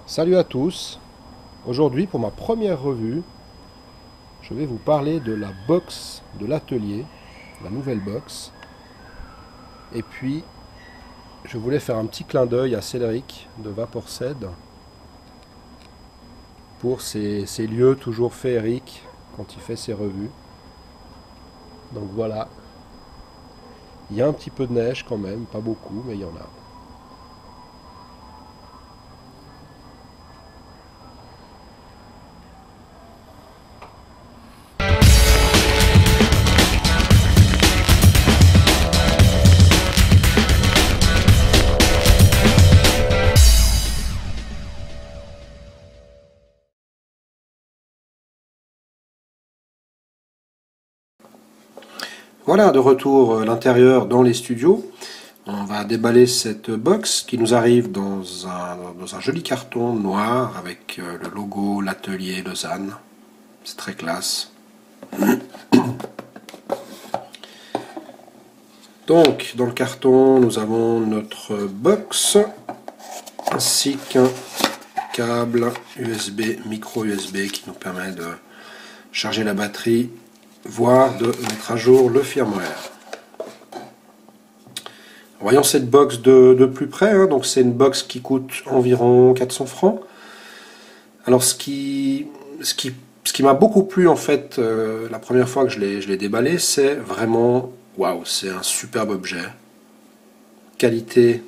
Salut à tous. Aujourd'hui, pour ma première revue, je vais vous parler de la box de l'atelier, la nouvelle box. Et puis, je voulais faire un petit clin d'œil à Cédric de Vaporced pour ses lieux toujours féeriques quand il fait ses revues. Donc voilà, il y a un petit peu de neige quand même, pas beaucoup, mais il y en a. Voilà, de retour à l'intérieur dans les studios. On va déballer cette box qui nous arrive dans un joli carton noir avec le logo L'Atelier Lausanne. C'est très classe. Donc, dans le carton, nous avons notre box ainsi qu'un câble USB, micro USB qui nous permet de charger la batterie, voire de mettre à jour le firmware. Voyons cette box de plus près, hein. Donc c'est une box qui coûte environ 400 francs. Alors ce qui m'a beaucoup plu en fait la première fois que je l'ai déballé, c'est vraiment, waouh, c'est un superbe objet. Qualité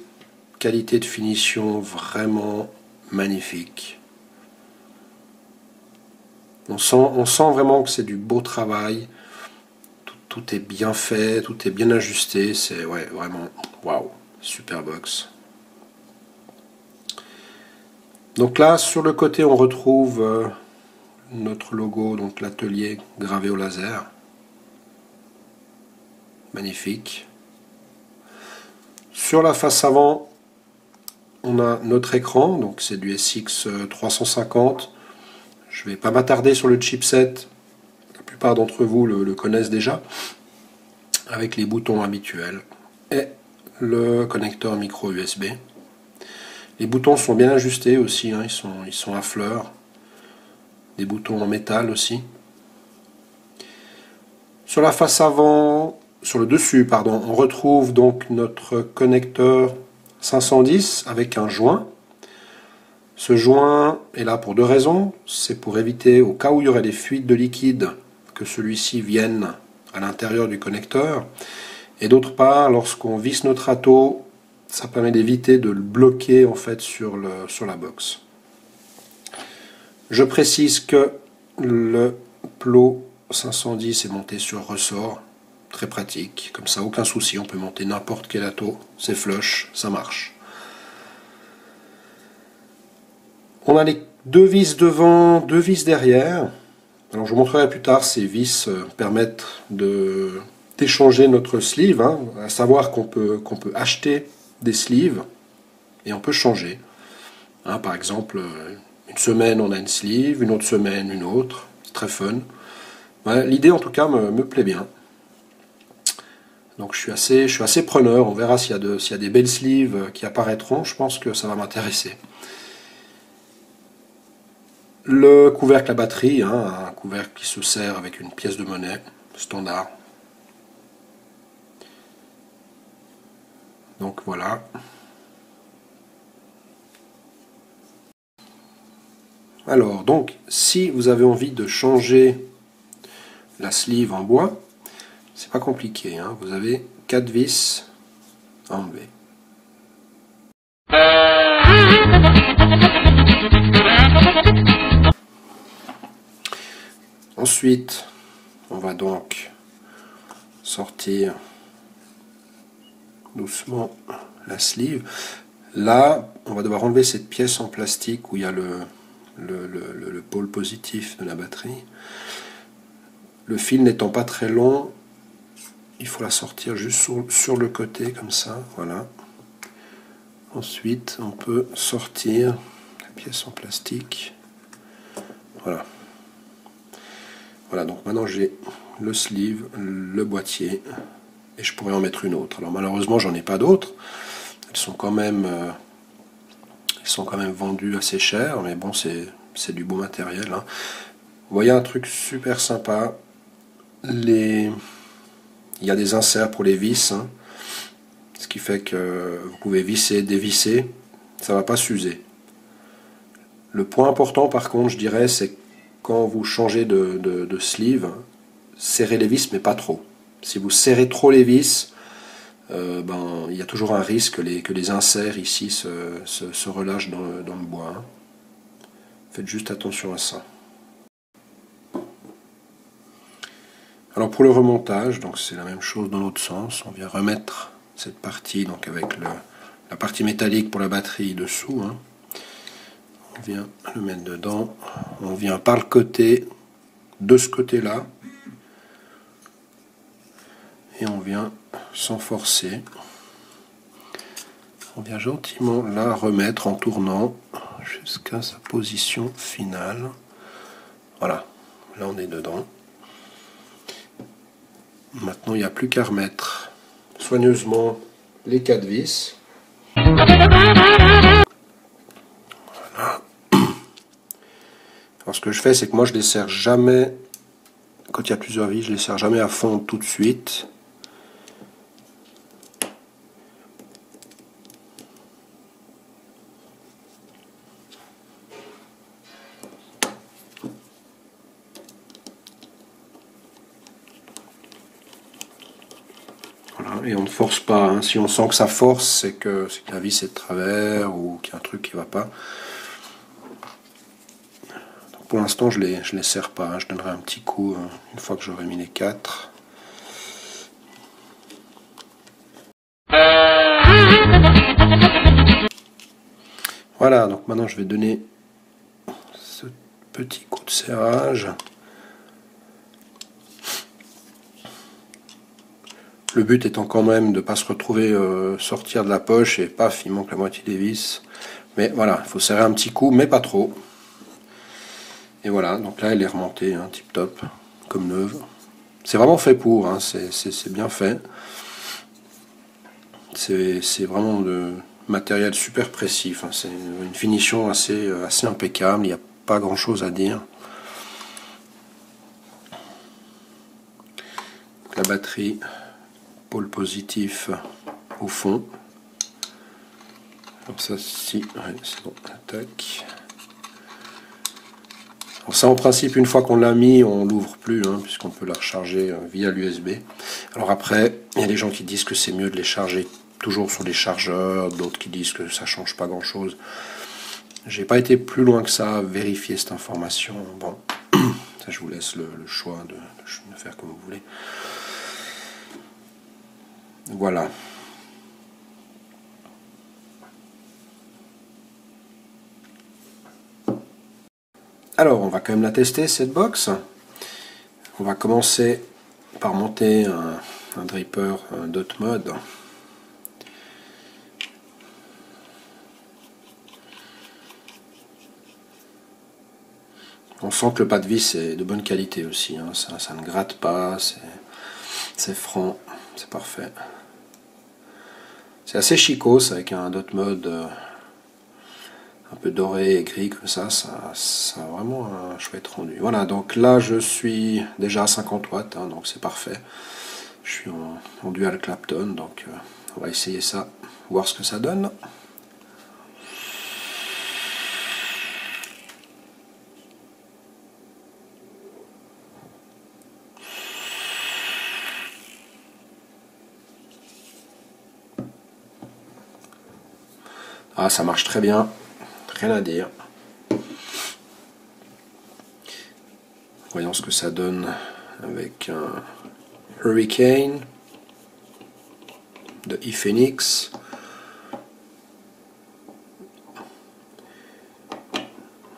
de finition vraiment magnifique. On sent vraiment que c'est du beau travail. Tout est bien fait, tout est bien ajusté. C'est ouais, vraiment, waouh, super box. Donc là, sur le côté, on retrouve notre logo, donc l'atelier gravé au laser. Magnifique. Sur la face avant, on a notre écran, donc c'est du SX 350. Je ne vais pas m'attarder sur le chipset, la plupart d'entre vous le connaissent déjà, avec les boutons habituels et le connecteur micro USB. Les boutons sont bien ajustés aussi, hein, ils sont à fleurs. Des boutons en métal aussi. Sur la face avant, sur le dessus, pardon, on retrouve donc notre connecteur 510 avec un joint. Ce joint est là pour deux raisons. C'est pour éviter, au cas où il y aurait des fuites de liquide, que celui-ci vienne à l'intérieur du connecteur. Et d'autre part, lorsqu'on visse notre râteau, ça permet d'éviter de le bloquer en fait sur la box. Je précise que le plot 510 est monté sur ressort, très pratique, comme ça aucun souci, on peut monter n'importe quel râteau, c'est flush, ça marche. On a les deux vis devant, deux vis derrière. Alors je vous montrerai plus tard, ces vis permettent d'échanger notre sleeve, hein, à savoir qu'on peut acheter des sleeves et on peut changer. Hein, par exemple, une semaine on a une sleeve, une autre semaine une autre, c'est très fun. Voilà, l'idée en tout cas me plaît bien. Donc je suis assez preneur, on verra s'il y a des belles sleeves qui apparaîtront, je pense que ça va m'intéresser. Le couvercle à batterie, hein, un couvercle qui se sert avec une pièce de monnaie standard. Donc voilà. Alors donc, si vous avez envie de changer la sleeve en bois, c'est pas compliqué, hein, vous avez 4 vis à enlever. Ensuite, on va donc sortir doucement la sleeve. Là, on va devoir enlever cette pièce en plastique où il y a le pôle positif de la batterie. Le fil n'étant pas très long, il faut la sortir juste sur le côté comme ça, voilà. Ensuite, on peut sortir la pièce en plastique. Voilà. Voilà, donc maintenant j'ai le sleeve, le boîtier, et je pourrais en mettre une autre. Alors malheureusement, j'en ai pas d'autres. Elles sont quand même sont quand même vendus assez cher, mais bon, c'est du beau matériel, hein. Vous voyez un truc super sympa, il y a des inserts pour les vis, hein, ce qui fait que vous pouvez visser, dévisser, ça ne va pas s'user. Le point important par contre, je dirais, c'est quand vous changez de sleeve, serrez les vis mais pas trop. Si vous serrez trop les vis, il y a toujours un risque que les inserts ici se relâchent dans le bois, hein. Faites juste attention à ça. Alors pour le remontage, donc c'est la même chose dans l'autre sens. On vient remettre cette partie donc avec la partie métallique pour la batterie dessous, hein. On vient le mettre dedans. On vient par le côté, de ce côté-là, et on vient sans forcer. On vient gentiment la remettre en tournant jusqu'à sa position finale. Voilà, là on est dedans. Maintenant il n'y a plus qu'à remettre soigneusement les 4 vis. Voilà. Alors ce que je fais, c'est que moi je les serre jamais, quand il y a plusieurs vis, je les serre jamais à fond tout de suite. Voilà, et on ne force pas, hein. Si on sent que ça force, c'est que la vis est de travers ou qu'il y a un truc qui ne va pas. Donc pour l'instant, je les serre pas, hein. Je donnerai un petit coup une fois que j'aurai mis les 4. Voilà, donc maintenant je vais donner ce petit coup de serrage. Le but étant quand même de ne pas se retrouver sortir de la poche et paf, il manque la moitié des vis. Mais voilà, il faut serrer un petit coup, mais pas trop. Et voilà, donc là elle est remontée, hein, tip top, comme neuve. C'est vraiment fait pour, hein, c'est bien fait. C'est vraiment de matériel super précis. Enfin, c'est une finition assez impeccable, il n'y a pas grand chose à dire. La batterie, pôle positif au fond. Comme ça, si, ouais, c'est bon, attaque. Alors ça, en principe, une fois qu'on l'a mis, on l'ouvre plus, hein, puisqu'on peut la recharger via l'USB. Alors après, il y a des gens qui disent que c'est mieux de les charger toujours sur les chargeurs, d'autres qui disent que ça change pas grand chose. J'ai pas été plus loin que ça à vérifier cette information. Bon, ça je vous laisse le choix de faire comme vous voulez. Voilà. Alors, on va quand même la tester, cette box. On va commencer par monter un dripper dot mode. On sent que le pas de vis est de bonne qualité aussi, hein. Ça ne gratte pas, c'est franc, c'est parfait. C'est assez chicos avec un dot mode un peu doré et gris comme ça a vraiment un chouette rendu. Voilà, donc là je suis déjà à 50 watts, hein, donc c'est parfait. Je suis en dual Clapton, donc on va essayer ça, voir ce que ça donne. Ah, ça marche très bien, rien à dire. Voyons ce que ça donne avec un Hurricane de ePhoenix.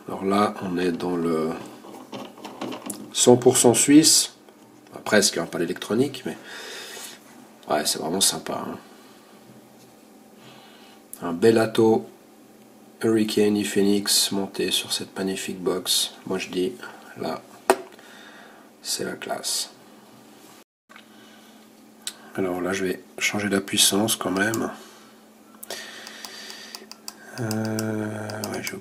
Alors là, on est dans le 100% suisse, enfin, presque, hein, pas l'électronique, mais ouais, c'est vraiment sympa, hein. Un Bellato Hurricane ePhoenix monté sur cette magnifique box. Moi je dis, là, c'est la classe. Alors là, je vais changer la puissance quand même. je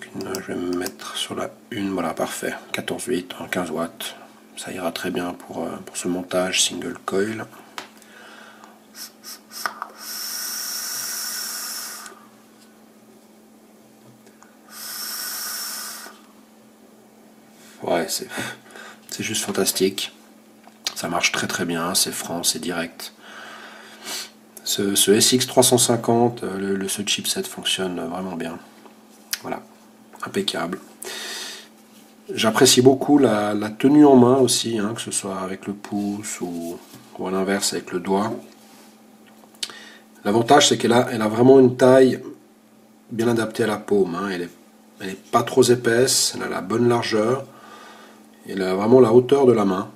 vais me mettre sur la 1, voilà, parfait. 14,8 en 15 watts. Ça ira très bien pour ce montage single coil. Ouais, c'est juste fantastique. Ça marche très très bien, c'est franc, c'est direct. Ce SX350, ce chipset fonctionne vraiment bien. Voilà, impeccable. J'apprécie beaucoup la tenue en main aussi, hein, que ce soit avec le pouce ou à l'inverse avec le doigt. L'avantage, c'est qu'elle a vraiment une taille bien adaptée à la paume, hein. Elle est pas trop épaisse, elle a la bonne largeur, elle a vraiment la hauteur de la main.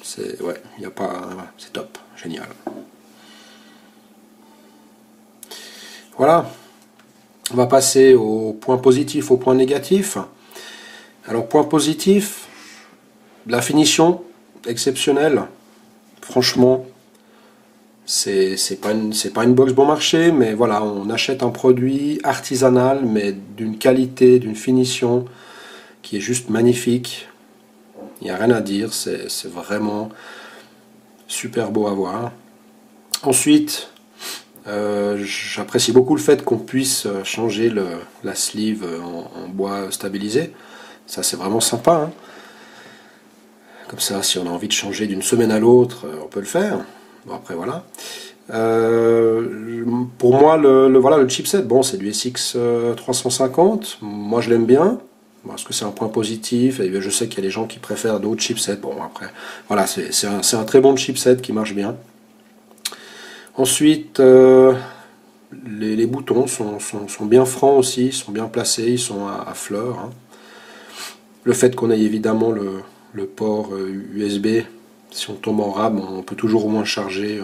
C'est c'est top, génial. Voilà, on va passer au point positif, au point négatif. Alors, point positif, la finition exceptionnelle. Franchement, c'est pas une box bon marché, mais voilà, on achète un produit artisanal, mais d'une qualité, d'une finition qui est juste magnifique. Il n'y a rien à dire, c'est vraiment super beau à voir. Ensuite, j'apprécie beaucoup le fait qu'on puisse changer la sleeve en bois stabilisé. Ça, c'est vraiment sympa, hein. Comme ça, si on a envie de changer d'une semaine à l'autre, on peut le faire. Bon, après, voilà. Pour moi, voilà, le chipset, bon, c'est du SX350. Moi, je l'aime bien, parce que c'est un point positif. Et je sais qu'il y a des gens qui préfèrent d'autres chipsets. Bon, après, voilà, c'est un très bon chipset qui marche bien. Ensuite, les boutons sont bien francs aussi, sont bien placés, ils sont à fleur, hein. Le fait qu'on ait évidemment le port USB, si on tombe en rame, on peut toujours au moins charger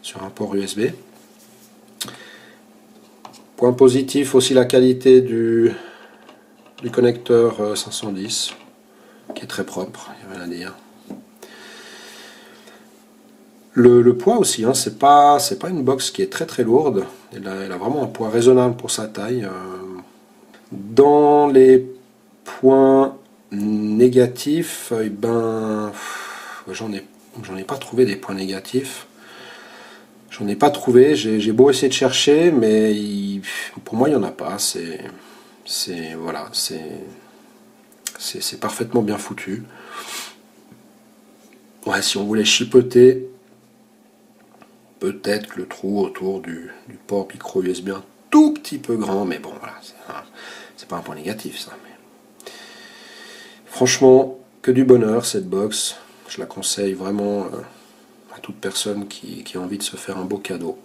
sur un port USB. Point positif aussi, la qualité du connecteur 510, qui est très propre, il n'y a rien à dire. Le poids aussi, hein, c'est pas une box qui est très très lourde, elle a vraiment un poids raisonnable pour sa taille. Dans les points négatifs, ben, j'en ai pas trouvé des points négatifs. J'en ai pas trouvé, j'ai beau essayer de chercher, mais pour moi il n'y en a pas. Voilà, c'est parfaitement bien foutu. Ouais, si on voulait chipoter, peut-être que le trou autour du port micro USB un tout petit peu grand, mais bon, voilà, c'est pas un point négatif ça. Mais... Franchement, que du bonheur cette box. Je la conseille vraiment à toute personne qui a envie de se faire un beau cadeau.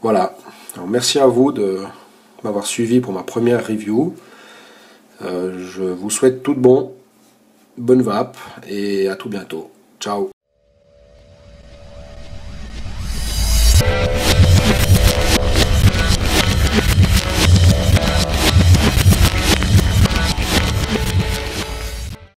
Voilà. Alors, merci à vous de m'avoir suivi pour ma première review. Je vous souhaite tout de bon, bonne vape et à tout bientôt. Ciao.